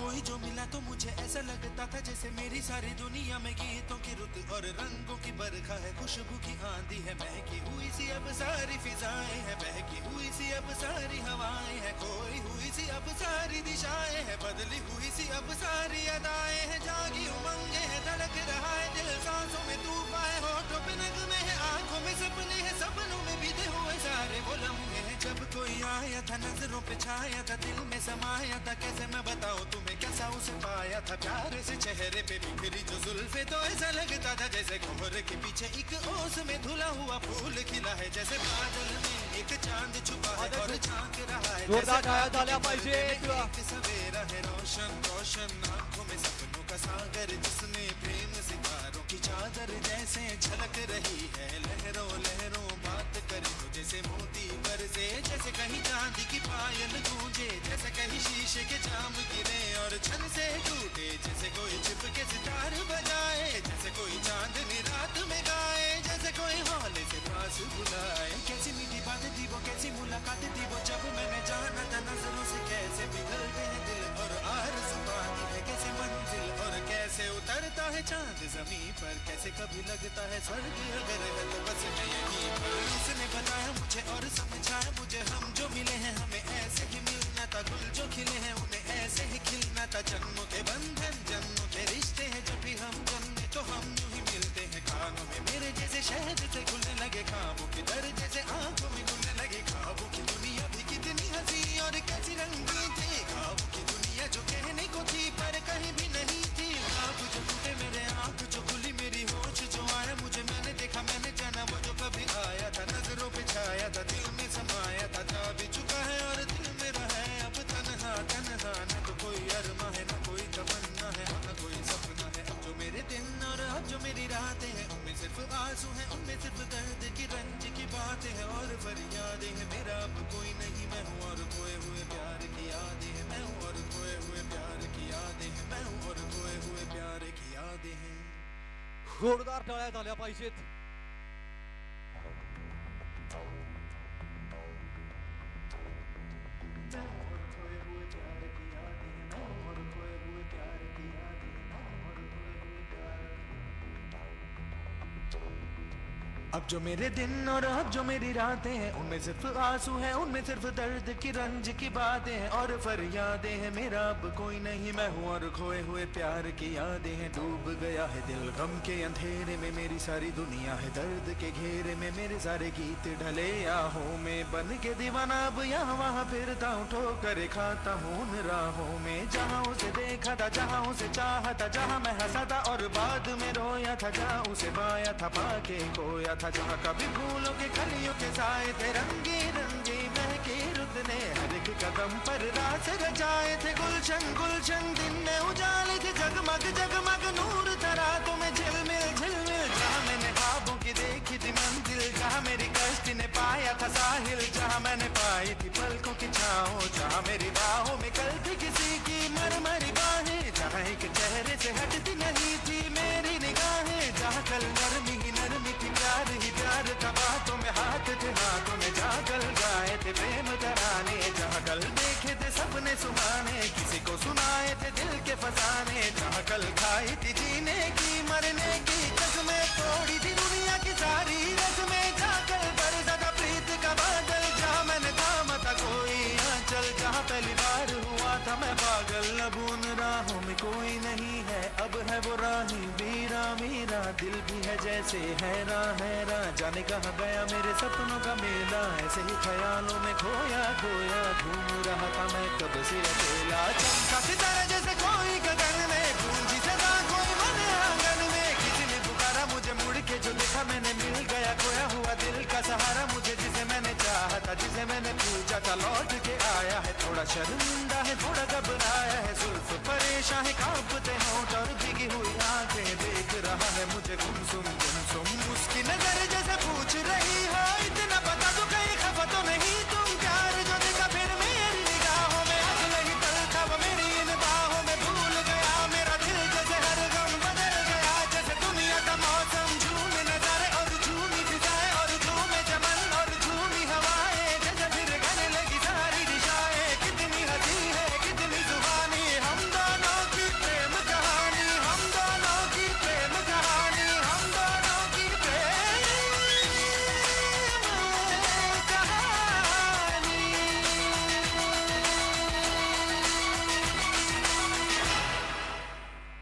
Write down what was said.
कोई जो मिला तो मुझे ऐसा लगता था जैसे मेरी सारी दुनिया में गीतों की रुत और रंगों की बरखा है, खुशबू की आंधी है, महकी हुई सी अब सारी फिजाएं है, बहकी हुई सी अब सारी हवाएं है, खोई हुई सी अब सारी दिशाएं है, बदली हुई सी अब सारी अदाएं है, जागी उमंगे है, धड़क रहा है दिल, सांसों में तूफान है, होठों पे नगमे है, आंखों में सपने हैं, सपनों में बीते हुए सारे वो लम्हे हैं। जब कोई आया था नजरों पे छाया था, दिल में समाया था, कैसे मैं बताऊं तुम्हें कैसा उसे पाया था, प्यारे से चेहरे पे बिखरी जो जुल्फे, तो ऐसा लगता था जैसे कोहरे के पीछे एक ओस में धुला हुआ फूल खिला है, जैसे बादल में एक चांद छुपा है और झांक रहा है, एक सवेरा है, रोशन रोशन आंखों में सपनों का सागर, जिसमें प्रेम सितारों की चादर जैसे झलक रही है, लहरों लहरों बात करे तो जैसे मोती बरसे, जैसे कहीं चांदी की पायल गूंजे, जैसे कहीं शीशे के जाम गिरे और छन से टूटे, जैसे कोई छिप के सितार बजाए, जैसे कोई चांदनी रात में गाए, जैसे कोई हौले से पास बुलाए। कैसी मीठी बातें थी वो, कैसी मुलाकातें थी वो, जब मैंने जाना था नजरों से कैसे पिघलते हैं दिल और आरज़ू पाती है कैसे मंजिल, और कैसे उतरता है चांद जमीन पर, कैसे कभी लगता है स्वर्ग अगर है तो बस मैं यहीं पर। उसने बताया मुझे और समझाया मुझे, हम जो मिले हैं हमें ऐसे ही मिलना था, गुल जो खिले हैं उन्हें ऐसे ही खिलना था, जन्मों के बंधन जन्मों के रिश्ते हैं, जब भी हम जन्मे तो हम यूं ही मिलते हैं, खानों में मेरे जैसे शहद से घुलने लगे, ख्वाबों के दर जैसे आंखों में घुलने लगे, ख्वाबों की दुनिया भी कितनी हंसी और कैसी रंगीन थी, ख्वाबों की दुनिया जो कहने को थी पर कहीं भी नहीं थी, ख्वाब जो टूटे मेरे आंख जो खुली मेरी होश जो आया मुझे, मैंने देखा मैंने जाना वो जो कभी आया था, नजरों पे छाया था, दिल में समाया था, जा भी चुका है और दिल में रहा है अब तन्हा तन्हा, न तो कोई अरमा है न कोई तमन्ना है न कोई सपना है, अब जो मेरे दिन और अब जो मेरी रातें हैं उनमें सिर्फ आंसू हैं, उनमें सिर्फ दर्द की रंज की बातें हैं और फरियादें हैं, मेरा अब कोई नहीं मैं हूँ और खोए हुए प्यार की यादें हैं, मैं हूँ और खोए हुए प्यार की यादें हैं, मैं हूँ और खोए हुए प्यार की यादें हैं। जोरदार टाळ्या झाल्या पाहिजेत. अब जो मेरे दिन और अब जो मेरी रातें हैं उनमें सिर्फ आंसू हैं, उनमें सिर्फ दर्द की रंज की बातें हैं और फरियादें हैं, मेरा अब कोई नहीं मैं हूँ और खोए हुए प्यार की यादें हैं, डूब गया है दिल गम के अंधेरे में, मेरी सारी दुनिया है दर्द के घेरे में, मेरे सारे गीत ढले आहों में, बन के दीवाना अब यहाँ वहाँ फिरता हूँ, ठोकर खाता हूँ उन राहों में, जहाँ उसे देखा था जहाँ उसे चाहा था, जहाँ मैं हंसा था और बाद में रोया था, जहाँ उसे पाया था पाके खोया था, जहाँ कभी फूलों के कलियों के साए थे, रंगी रंगी महकी रुत ने हर एक कदम पर रास रचाए थे, गुलशन गुलशन दिन में उजाले थे, जगमग जगमग नूर था रातों में झिलमिल झिलमिल, जहाँ मैंने ख्वाबों की देखी थी मंजिल, जहाँ मेरी कश्ती ने पाया था साहिल, जहाँ मैंने पाई थी पलकों की छाओ, जहाँ मेरी बाहों में कल थी किसी की मरमरी बाहें, जहाँ एक चेहरे से हटती नहीं थी मेरी निगाहें, जहाँ कल नरमी ही नरमी थी प्यार ही प्यार था, बातों में हाथ थे हाथों में जागल गाए थे प्रेम तराने, जहाँ कल देखे थे सपने सुहाने, किसी को सुनाए थे दिल के फसाने, जहाँ कल खाई थी जीने की मरने की कसमें, तोड़ी थी दुनिया की सारी रस्में, जहाँ कल बरसा था प्रीत का बादल, जहाँ मैंने थामा था कोई आंचल, जहाँ पहली बार हुआ था मैं पागल, अब उन राहों में कोई नहीं है, अब है वो राही मीरा मीरा, दिल भी है जैसे हैरान हैरान, जाने कहाँ गया मेरे सपनों का मेला, ऐसे ही ख्यालों में खोया खोया घूम रहा था मैं कब से अकेला, चमका सितारा जैसे कोई गगन में, गूंजी सदा कोई मन आंगन में, किसी ने पुकारा मुझे मुड़ के जो देखा मैंने, मिल गया खोया हुआ दिल का सहारा मुझे, जिसे मैंने चाहा था जिसे मैंने पूछा था लौट के आया है, थोड़ा शर्मिंदा है थोड़ा घबराया है, जुल्फ परेशान है कांपते होंठ और